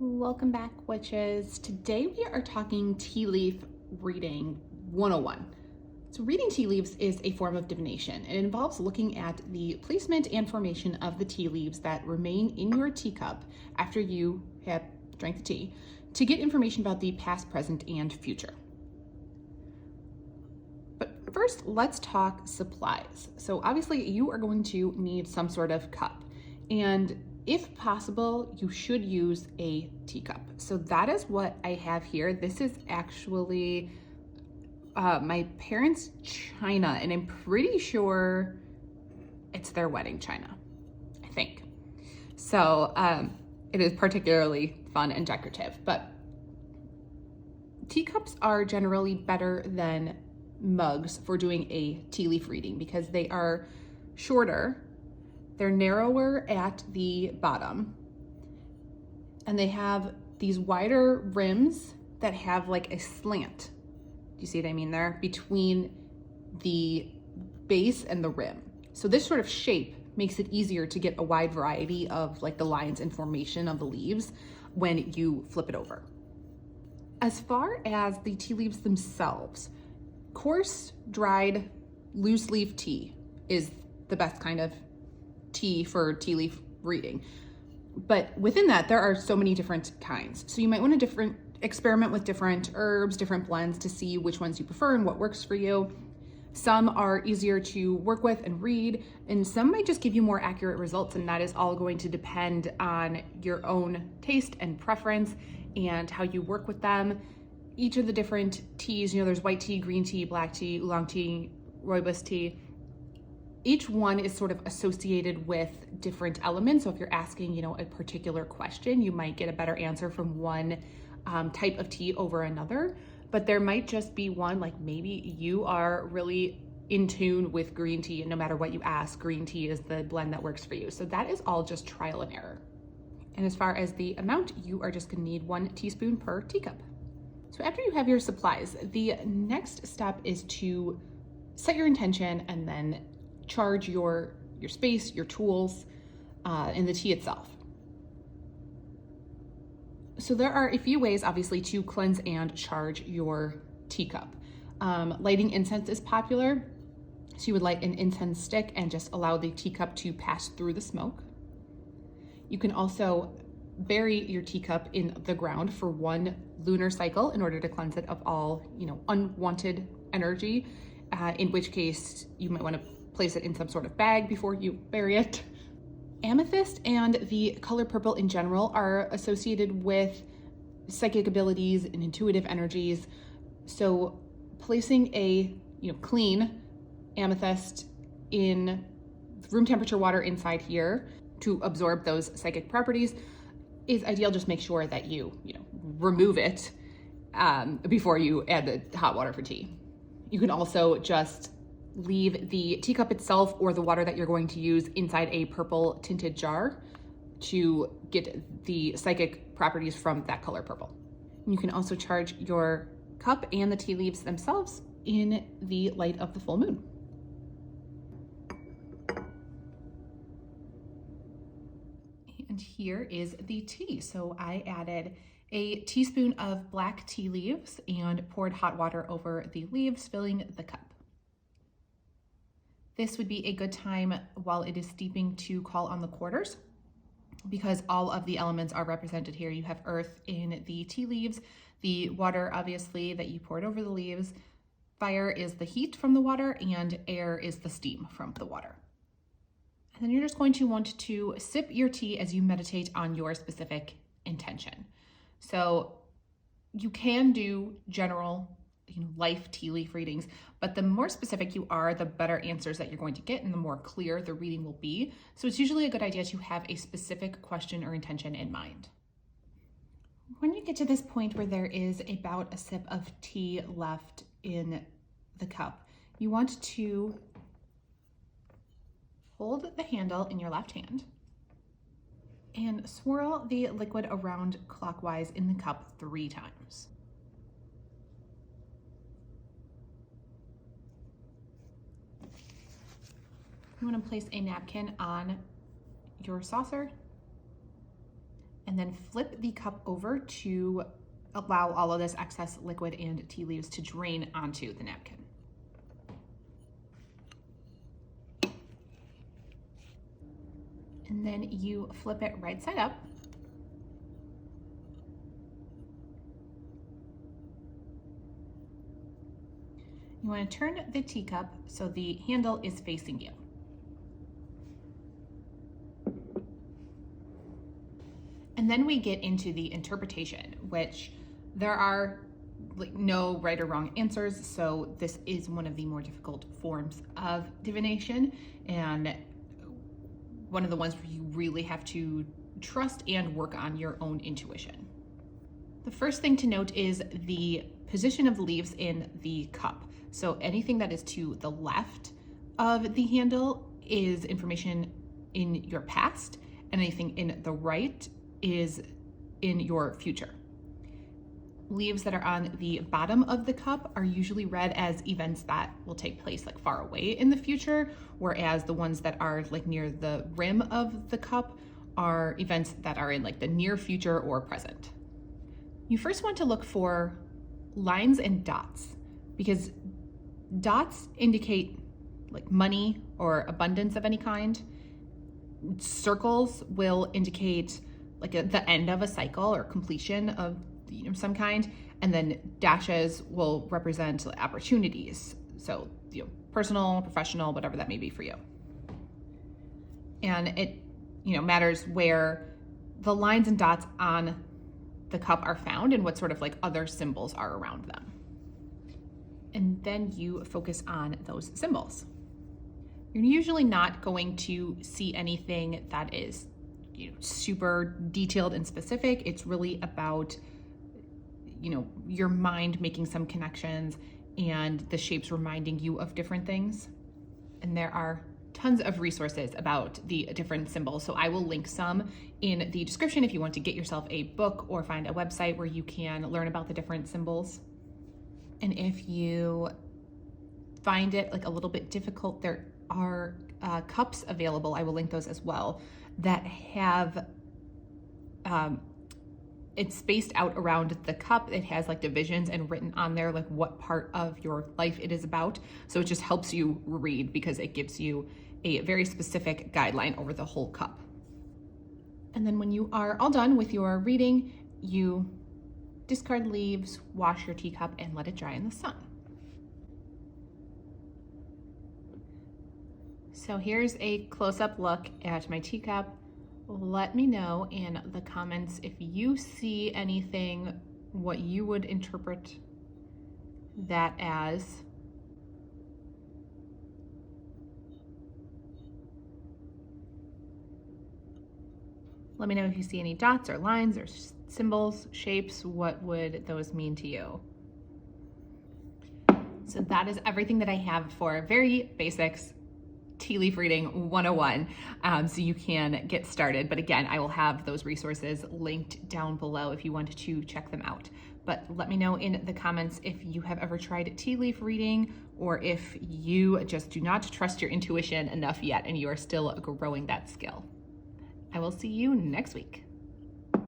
Welcome back, witches. Today we are talking tea leaf reading 101. So reading tea leaves is a form of divination. It involves looking at the placement and formation of the tea leaves that remain in your teacup after you have drank the tea to get information about the past, present, and future. But first, let's talk supplies. So obviously you are going to need some sort of cup, and if possible, you should use a teacup. So that is what I have here. This is actually my parents' china, and I'm pretty sure it's their wedding china, I think. So it is particularly fun and decorative, but teacups are generally better than mugs for doing a tea leaf reading because they are shorter. They're narrower at the bottom, and they have these wider rims that have like a slant. Do you see what I mean there? Between the base and the rim. So this sort of shape makes it easier to get a wide variety of like the lines and formation of the leaves when you flip it over. As far as the tea leaves themselves, coarse, dried, loose leaf tea is the best kind of tea for tea leaf reading. But within that, there are so many different kinds. So you might want to experiment with different herbs, different blends to see which ones you prefer and what works for you. Some are easier to work with and read, and some might just give you more accurate results, and that is all going to depend on your own taste and preference and how you work with them. Each of the different teas, there's white tea, green tea, black tea, oolong tea, rooibos tea. Each one is sort of associated with different elements. So if you're asking, a particular question, you might get a better answer from one type of tea over another. But there might just be one, like maybe you are really in tune with green tea, and no matter what you ask, green tea is the blend that works for you. So that is all just trial and error. And as far as the amount, you are just gonna need 1 teaspoon per teacup. So after you have your supplies, the next step is to set your intention and then charge your space, your tools, and the tea itself. So there are a few ways, obviously, to cleanse and charge your teacup. Lighting incense is popular. So you would light an incense stick and just allow the teacup to pass through the smoke. You can also bury your teacup in the ground for 1 lunar cycle in order to cleanse it of all, unwanted energy, in which case you might want to place it in some sort of bag before you bury it. Amethyst and the color purple in general are associated with psychic abilities and intuitive energies. So placing a clean amethyst in room temperature water inside here to absorb those psychic properties is ideal. Just make sure that you remove it before you add the hot water for tea. You can also just leave the teacup itself or the water that you're going to use inside a purple tinted jar to get the psychic properties from that color purple. And you can also charge your cup and the tea leaves themselves in the light of the full moon. And here is the tea. So I added a teaspoon of black tea leaves and poured hot water over the leaves, filling the cup. This would be a good time while it is steeping to call on the quarters, because all of the elements are represented here. You have earth in the tea leaves, the water obviously that you poured over the leaves, fire is the heat from the water, and air is the steam from the water. And then you're just going to want to sip your tea as you meditate on your specific intention. So you can do general life tea leaf readings, but the more specific you are, the better answers that you're going to get and the more clear the reading will be. So it's usually a good idea to have a specific question or intention in mind. When you get to this point where there is about a sip of tea left in the cup, you want to hold the handle in your left hand and swirl the liquid around clockwise in the cup 3 times. You want to place a napkin on your saucer and then flip the cup over to allow all of this excess liquid and tea leaves to drain onto the napkin. And then you flip it right side up. You want to turn the teacup so the handle is facing you. And then we get into the interpretation, which there are no right or wrong answers. So this is one of the more difficult forms of divination, and one of the ones where you really have to trust and work on your own intuition. The first thing to note is the position of the leaves in the cup. So anything that is to the left of the handle is information in your past, and anything in the right is in your future. Leaves that are on the bottom of the cup are usually read as events that will take place like far away in the future, whereas the ones that are like near the rim of the cup are events that are in like the near future or present. You first want to look for lines and dots, because dots indicate like money or abundance of any kind. Circles will indicate like the end of a cycle or completion of some kind, and then dashes will represent opportunities. So personal, professional, whatever that may be for you. And it matters where the lines and dots on the cup are found and what sort of like other symbols are around them. And then you focus on those symbols. You're usually not going to see anything that is super detailed and specific. It's really about your mind making some connections and the shapes reminding you of different things. And there are tons of resources about the different symbols, so I will link some in the description if you want to get yourself a book or find a website where you can learn about the different symbols. And if you find it like a little bit difficult, there are cups available, I will link those as well, that have it's spaced out around the cup. It has like divisions and written on there like what part of your life it is about. So it just helps you read because it gives you a very specific guideline over the whole cup. And then when you are all done with your reading, you discard leaves, wash your teacup, and let it dry in the sun. So here's a close-up look at my teacup. Let me know in the comments if you see anything, what you would interpret that as. Let me know if you see any dots or lines or symbols, shapes. What would those mean to you? So that is everything that I have for very basics tea leaf reading 101, so you can get started. But again, I will have those resources linked down below if you want to check them out. But let me know in the comments if you have ever tried tea leaf reading, or if you just do not trust your intuition enough yet and you are still growing that skill. I will see you next week.